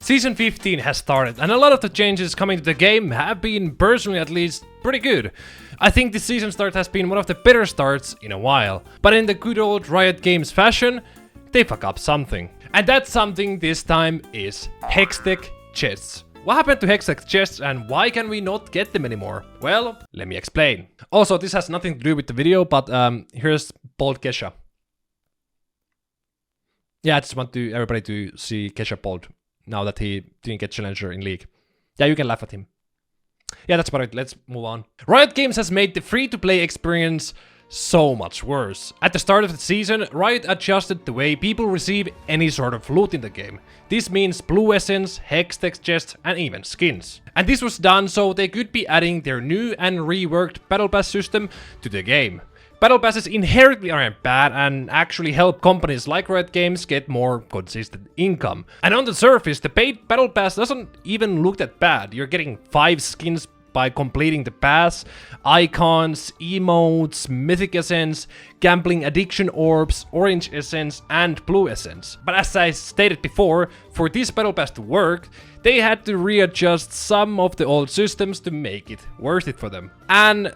Season 15 has started, and a lot of the changes coming to the game have been, personally at least, pretty good. I think this season start has been one of the better starts in a while. But in the good old Riot Games fashion, they fuck up something. And that something this time is Hextech chests. What happened to Hextech chests and why can we not get them anymore? Well, let me explain. Also, this has nothing to do with the video, but here's Bold Kesha. Yeah, I just want everybody to see Kesha Bold now that he didn't get Challenger in League. Yeah, you can laugh at him. Yeah, that's about it. Let's move on. Riot Games has made the free-to-play experience so much worse. At the start of the season, Riot adjusted the way people receive any sort of loot in the game. This means blue essence, Hextech chests, and even skins. And this was done so they could be adding their new and reworked Battle Pass system to the game. Battle Passes inherently aren't bad and actually help companies like Riot Games get more consistent income. And on the surface, the paid Battle Pass doesn't even look that bad. You're getting 5 skins by completing the pass, icons, emotes, mythic essence, gambling addiction orbs, orange essence, and blue essence. But as I stated before, for this Battle Pass to work, they had to readjust some of the old systems to make it worth it for them. And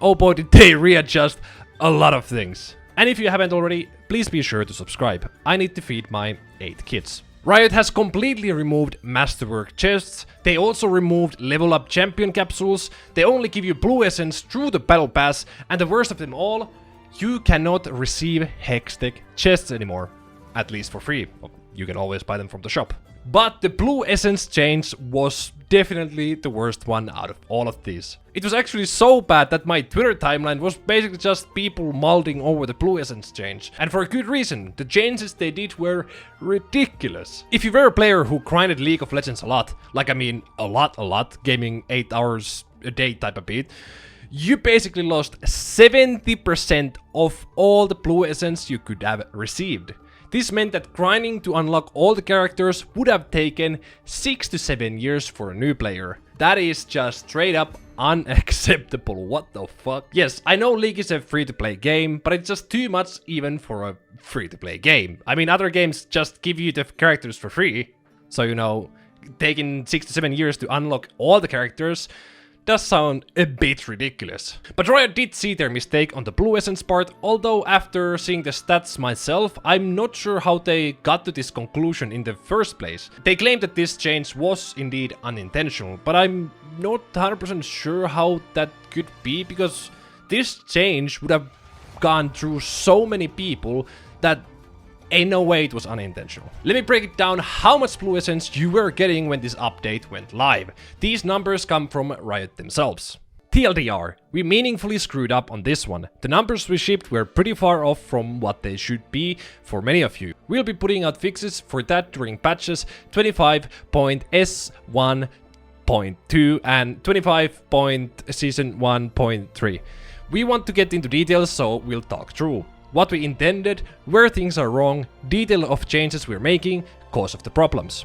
oh boy, did they readjust a lot of things. And if you haven't already, please be sure to subscribe. I need to feed my 8 kids. Riot has completely removed Masterwork chests. They also removed level up champion capsules. They only give you blue essence through the battle pass. And the worst of them all, you cannot receive Hextech chests anymore. At least for free. You can always buy them from the shop. But the blue essence change was definitely the worst one out of all of these. It was actually so bad that my Twitter timeline was basically just people molding over the blue essence change. And for a good reason, the changes they did were ridiculous. If you were a player who grinded League of Legends a lot, like I mean a lot, gaming 8 hours a day type of beat, you basically lost 70% of all the blue essence you could have received. This meant that grinding to unlock all the characters would have taken 6 to 7 years for a new player. That is just straight up unacceptable. What the fuck? Yes, I know League is a free-to-play game, but it's just too much even for a free-to-play game. I mean, other games just give you the characters for free. So, you know, taking 6 to 7 years to unlock all the characters does sound a bit ridiculous. But Riot did see their mistake on the blue essence part, although after seeing the stats myself, I'm not sure how they got to this conclusion in the first place. They claim that this change was indeed unintentional, but I'm not 100% sure how that could be, because this change would have gone through so many people that ain't no way it was unintentional. Let me break it down how much blue essence you were getting when this update went live. These numbers come from Riot themselves. TLDR, we meaningfully screwed up on this one. The numbers we shipped were pretty far off from what they should be for many of you. We'll be putting out fixes for that during patches 25.S1.2 and 25.Season1.3. We want to get into details, so we'll talk through what we intended, where things are wrong, detail of changes we're making, cause of the problems.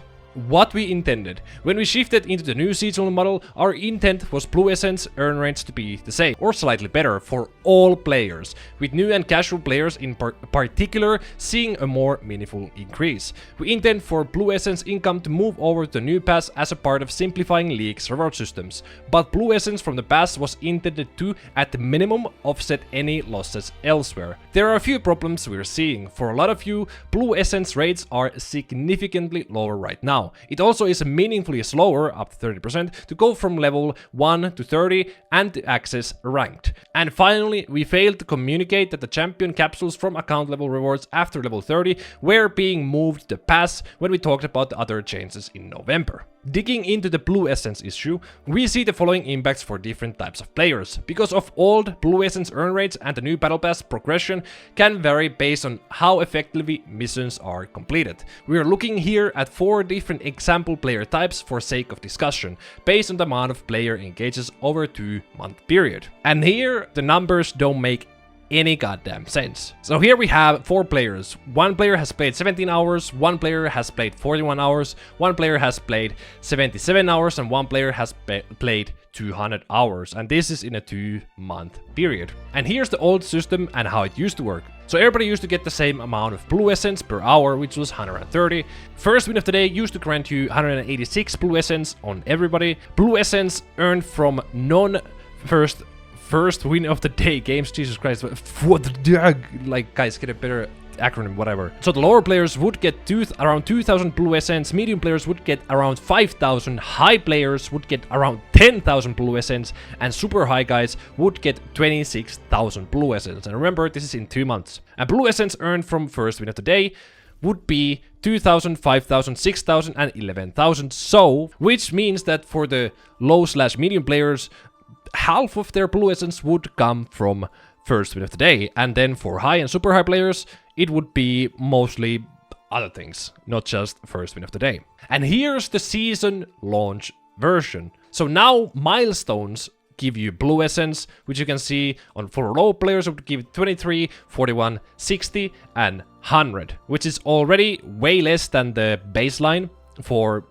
What we intended. When we shifted into the new seasonal model, our intent was blue essence earn rates to be the same, or slightly better for all players, with new and casual players in particular seeing a more meaningful increase. We intend for blue essence income to move over to the new pass as a part of simplifying League's reward systems, but blue essence from the pass was intended to, at the minimum, offset any losses elsewhere. There are a few problems we're seeing. For a lot of you, blue essence rates are significantly lower right now. It also is meaningfully slower, up to 30%, to go from level 1 to 30 and to access ranked. And finally, we failed to communicate that the champion capsules from account level rewards after level 30 were being moved to the pass when we talked about the other changes in November. Digging into the blue essence issue, we see the following impacts for different types of players. Because of old blue essence earn rates and the new battle pass progression can vary based on how effectively missions are completed. We are looking here at 4 different example player types for sake of discussion, based on the amount of player engages over a 2-month period. And here the numbers don't make any goddamn sense. So here we have 4 players. One player has played 17 hours, one player has played 41 hours, one player has played 77 hours, and one player has played 200 hours. And this is in a 2-month period. And here's the old system and how it used to work. So everybody used to get the same amount of blue essence per hour, which was 130. First win of the day used to grant you 186 blue essence on everybody. Blue essence earned from first win of the day games. Jesus Christ, what the like, guys, get a better acronym, whatever. So the lower players would get around 2,000 blue essence, medium players would get around 5,000, high players would get around 10,000 blue essence, and super high guys would get 26,000 blue essence. And remember, this is in 2 months. And blue essence earned from first win of the day would be 2,000, 5,000, 6,000, and 11,000. So, which means that for the low/medium players, half of their blue essence would come from first win of the day, and then for high and super high players, it would be mostly other things, not just first win of the day. And here's the season launch version. So now milestones give you blue essence, which you can see on for low players would give 23, 41, 60, and 100, which is already way less than the baseline for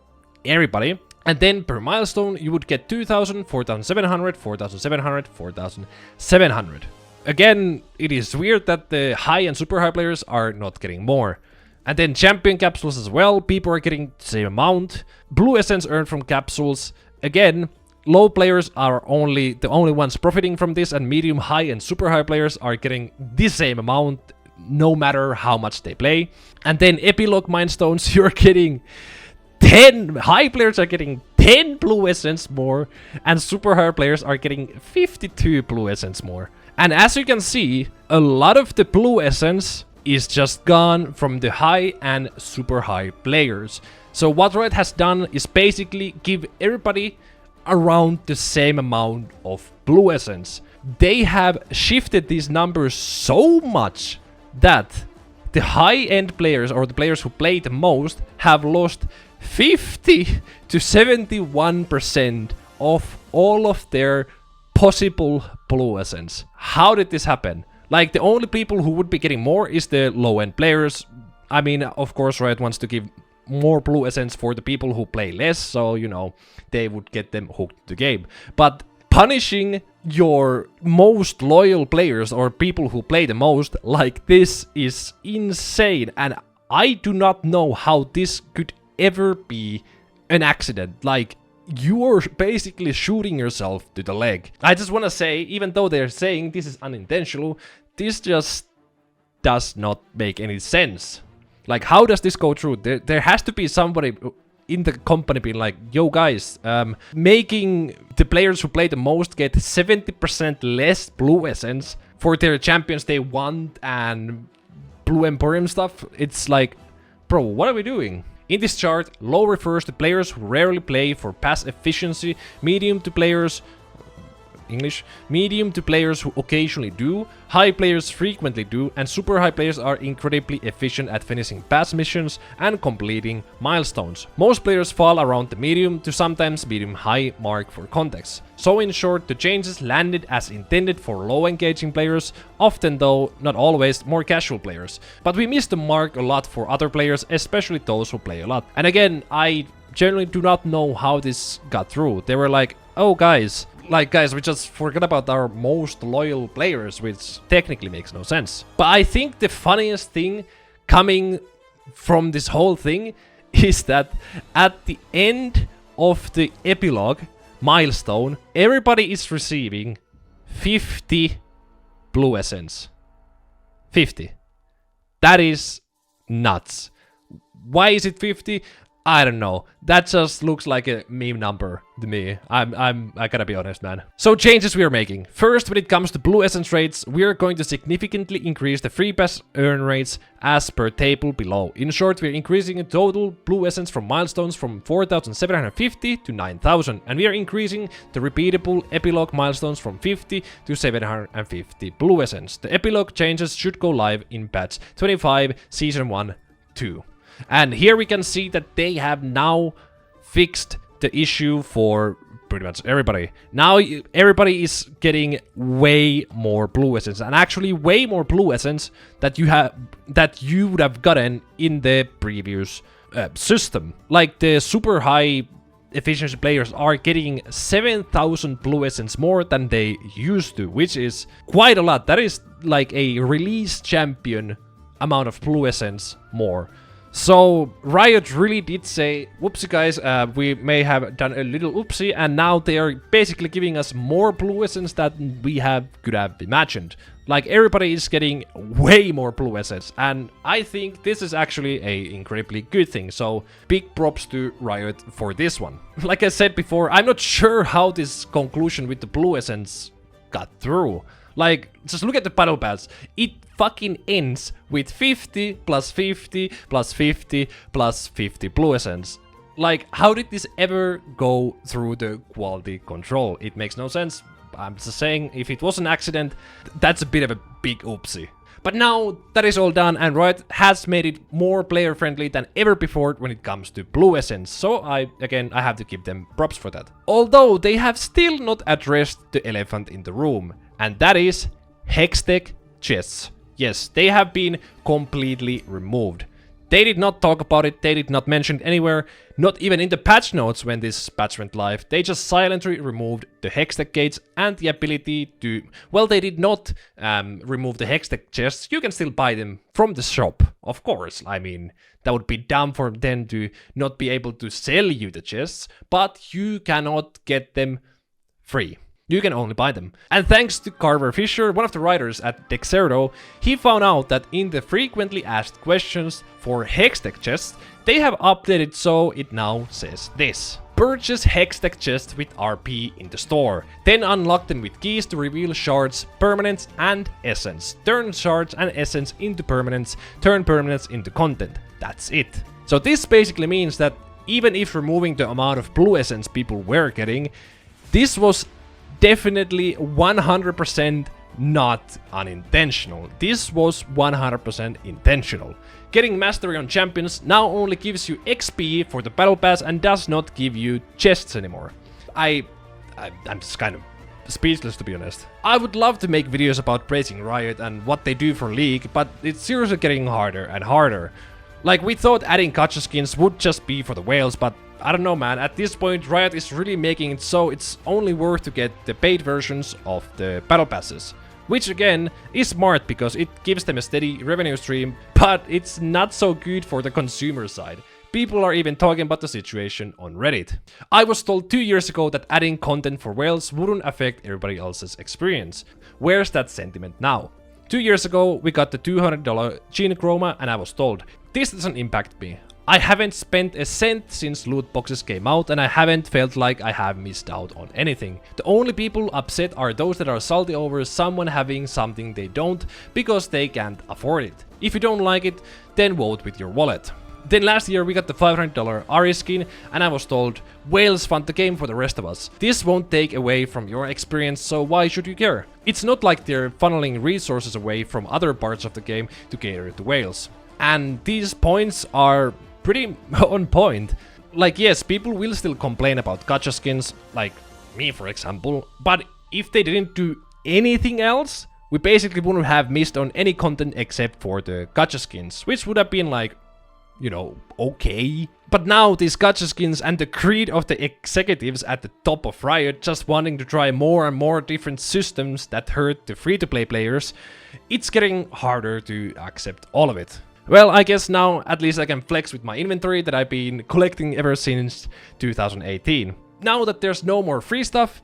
everybody. And then per milestone, you would get 2,000, 4,700, 4,700, 4,700. Again, it is weird that the high and super high players are not getting more. And then champion capsules as well, people are getting the same amount. Blue essence earned from capsules. Again, low players are the only ones profiting from this, and medium, high, and super high players are getting the same amount, no matter how much they play. And then epilogue milestones, you're getting 10, high players are getting 10 blue essence more, and super high players are getting 52 blue essence more. And as you can see, a lot of the blue essence is just gone from the high and super high players. So what Riot has done is basically give everybody around the same amount of blue essence. They have shifted these numbers so much that the high-end players, or the players who play the most, have lost 50 to 71% of all of their possible blue essence. How did this happen? Like, the only people who would be getting more is the low-end players. I mean, of course, Riot wants to give more blue essence for the people who play less, so, you know, they would get them hooked to the game. But punishing your most loyal players, or people who play the most, like this is insane. And I do not know how this could ever be an accident. Like, you're basically shooting yourself to the leg. I just want to say, even though they're saying this is unintentional, this just does not make any sense. Like, how does this go through? There has to be somebody in the company being like, yo guys, making the players who play the most get 70% less blue essence for their champions they want and Blue Emporium stuff. It's like, bro, what are we doing? In this chart, low refers to players who rarely play for pass efficiency, medium to players who occasionally do, high players frequently do, and super high players are incredibly efficient at finishing pass missions and completing milestones. Most players fall around the medium to sometimes medium high mark for context. So in short, the changes landed as intended for low engaging players, often though not always more casual players. But we missed the mark a lot for other players, especially those who play a lot. And again, I generally do not know how this got through. They were like, oh guys, we just forgot about our most loyal players, which technically makes no sense. But I think the funniest thing coming from this whole thing is that at the end of the epilogue milestone, everybody is receiving 50 blue essence. 50. That is nuts. Why is it 50? I don't know. That just looks like a meme number to me. I gotta be honest, man. So changes we are making. First, when it comes to blue essence rates, we are going to significantly increase the free pass earn rates as per table below. In short, we are increasing the total blue essence from milestones from 4,750 to 9,000, and we are increasing the repeatable epilogue milestones from 50 to 750 blue essence. The epilogue changes should go live in patch 25 season 1-2. And here we can see that they have now fixed the issue for pretty much everybody. Now everybody is getting way more blue essence, and actually way more blue essence that you would have gotten in the previous system. Like the super high efficiency players are getting 7,000 blue essence more than they used to, which is quite a lot. That is like a release champion amount of blue essence more. So Riot really did say, whoopsie guys, we may have done a little oopsie, and now they are basically giving us more blue essence than we could have imagined. Like everybody is getting way more blue essence, and I think this is actually a incredibly good thing. So big props to Riot for this one. Like I said before, I'm not sure how this conclusion with the blue essence got through. Like, just look at the battle pass. It fucking ends with 50 plus 50 plus 50 plus 50 blue essence. Like, how did this ever go through the quality control? It makes no sense. I'm just saying, if it was an accident, that's a bit of a big oopsie. But now that is all done, and Riot has made it more player friendly than ever before when it comes to blue essence. So I have to give them props for that. Although they have still not addressed the elephant in the room, and that is Hextech chests. Yes, they have been completely removed. They did not talk about it, they did not mention it anywhere, not even in the patch notes when this patch went live. They just silently removed the Hextech gates and the ability to... Well, they did not remove the Hextech chests. You can still buy them from the shop, of course. I mean, that would be dumb for them to not be able to sell you the chests, but you cannot get them free. You can only buy them. And thanks to Carver Fisher, one of the writers at Caedrel, he found out that in the frequently asked questions for Hextech chests, they have updated so it now says this. Purchase Hextech chests with RP in the store, then unlock them with keys to reveal shards, permanents and essence. Turn shards and essence into permanents, turn permanents into content. That's it. So this basically means that even if removing the amount of blue essence people were getting, this was definitely 100% not unintentional. This was 100% intentional. Getting mastery on champions now only gives you XP for the battle pass and does not give you chests anymore. I'm just kind of speechless, to be honest. I would love to make videos about praising Riot and what they do for League, but it's seriously getting harder and harder. Like, we thought adding gacha skins would just be for the whales, but I don't know, man. At this point, Riot is really making it so it's only worth to get the paid versions of the battle passes. Which again is smart because it gives them a steady revenue stream, but it's not so good for the consumer side. People are even talking about the situation on Reddit. I was told 2 years ago that adding content for whales wouldn't affect everybody else's experience. Where's that sentiment now? 2 years ago, we got the $200 Gene Chroma and I was told, this doesn't impact me. I haven't spent a cent since loot boxes came out and I haven't felt like I have missed out on anything. The only people upset are those that are salty over someone having something they don't because they can't afford it. If you don't like it, then vote with your wallet. Then last year we got the $500 Ari skin and I was told, whales fund the game for the rest of us. This won't take away from your experience, so why should you care? It's not like they're funneling resources away from other parts of the game to cater to whales. And these points are pretty on point. Like, yes, people will still complain about gacha skins, like me for example, but if they didn't do anything else, we basically wouldn't have missed on any content except for the gacha skins, which would have been like, you know, okay. But now these gacha skins and the greed of the executives at the top of Riot just wanting to try more and more different systems that hurt the free-to-play players, it's getting harder to accept all of it. Well, I guess now at least I can flex with my inventory that I've been collecting ever since 2018. Now that there's no more free stuff,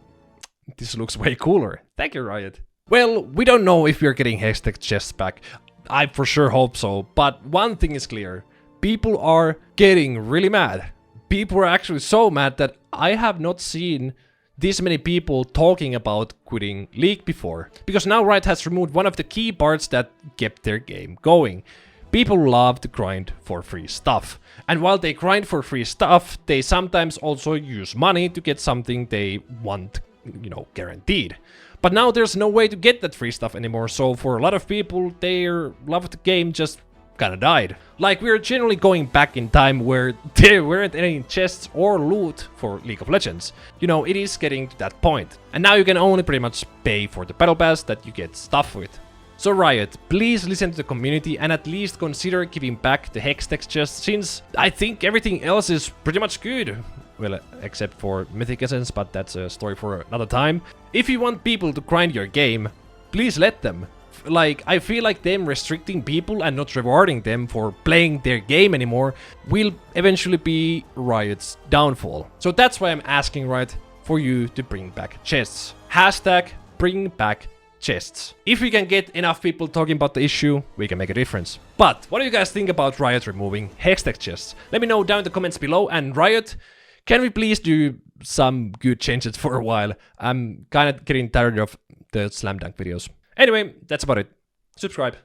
this looks way cooler. Thank you, Riot. Well, we don't know if we're getting Hextech chests back. I for sure hope so, but one thing is clear. People are getting really mad. People are actually so mad that I have not seen this many people talking about quitting League before. Because now Riot has removed one of the key parts that kept their game going. People love to grind for free stuff. And while they grind for free stuff, they sometimes also use money to get something they want, you know, guaranteed. But now there's no way to get that free stuff anymore, so for a lot of people, their love of the game just kinda died. Like, we're generally going back in time where there weren't any chests or loot for League of Legends. You know, it is getting to that point. And now you can only pretty much pay for the battle pass that you get stuff with. So Riot, please listen to the community and at least consider giving back the Hextech chest, since I think everything else is pretty much good. Well, except for Mythic Essence, but that's a story for another time. If you want people to grind your game, please let them. Like, I feel like them restricting people and not rewarding them for playing their game anymore will eventually be Riot's downfall. So that's why I'm asking Riot for you to bring back chests. Hashtag bring back chests. If we can get enough people talking about the issue, we can make a difference. But what do you guys think about Riot removing Hextech chests? Let me know down in the comments below. And Riot, can we please do some good changes for a while? I'm kind of getting tired of the slam dunk videos. Anyway, that's about it. Subscribe.